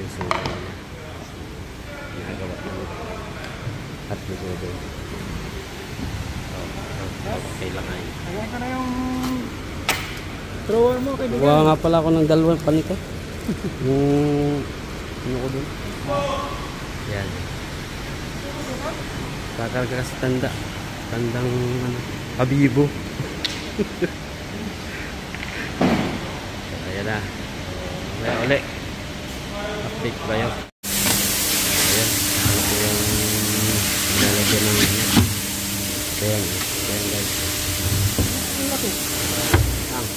yung sulat niya. Ginagawa namin. At lusudo. Okay lang ay. Ayan ka na yung thrower mo kaibigan. Gawa nga pala ako ng dalawang panito. Yung ano ko dun. Yan. Kakarga kasi tandang ano, Habibo. Ayan na. Uli. Update ba yun? Ayan. Ano po yung nilalagyan ng ayan. Ayan guys. Ang.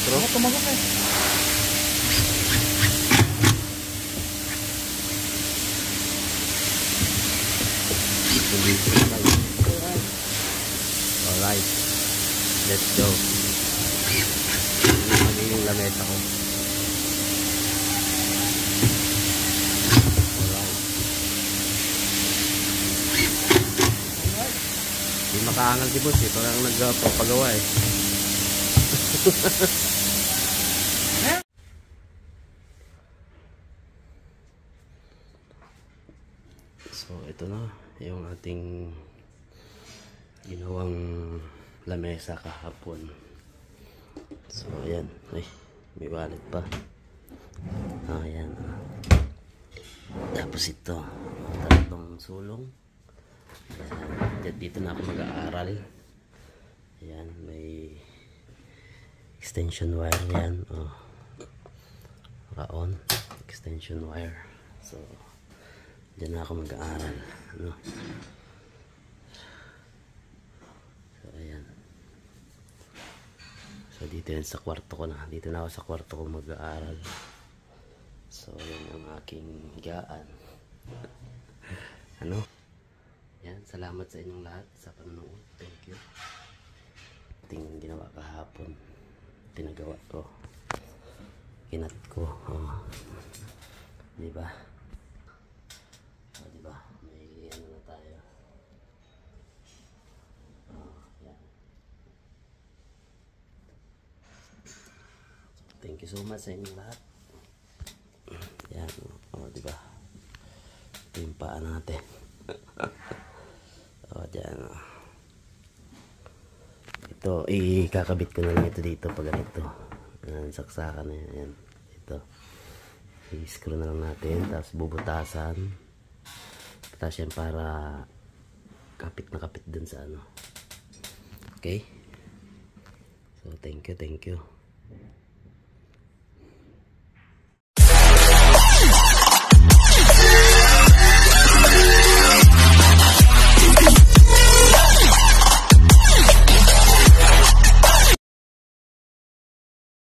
Pero tumagok eh. Alright. Let's go. Ano magiging lamesa ko? Hindi makaangal si boss eh. Parang nagpapagawa eh. So ito na yung ating ginawang lamesa kahapon. So ayan. Ay, may wallet pa. Ayan. Tapos ito. Tatlong sulong. Ayan. Dito na ako mag-aaral. Ayan. May extension wire yan. Oh. Naka-on. Extension wire. So diyan na ako mag-aaral. Ano? So ayan. So dito yan sa kwarto ko na. Dito na ako sa kwarto ko mag-aaral. So yan ang aking higaan. Ano? Yan. Salamat sa inyong lahat sa panonood. Thank you. Tingin ginawa kahapon. Tinagawa ko. Kinat ko. Oh. Diba? Diba? May ano na tayo. Yan. Thank you so much sa inyong lahat. Yan. Diba? Ito yung paa natin. Dyan. Ito, ikakabit ko na lang ito dito pag ganito. Yan, saksakan na yan. Ito. I-screw na lang natin. Tapos bubutasan. Tapos yan para kapit na kapit dun sa ano. Okay? So, thank you, thank you.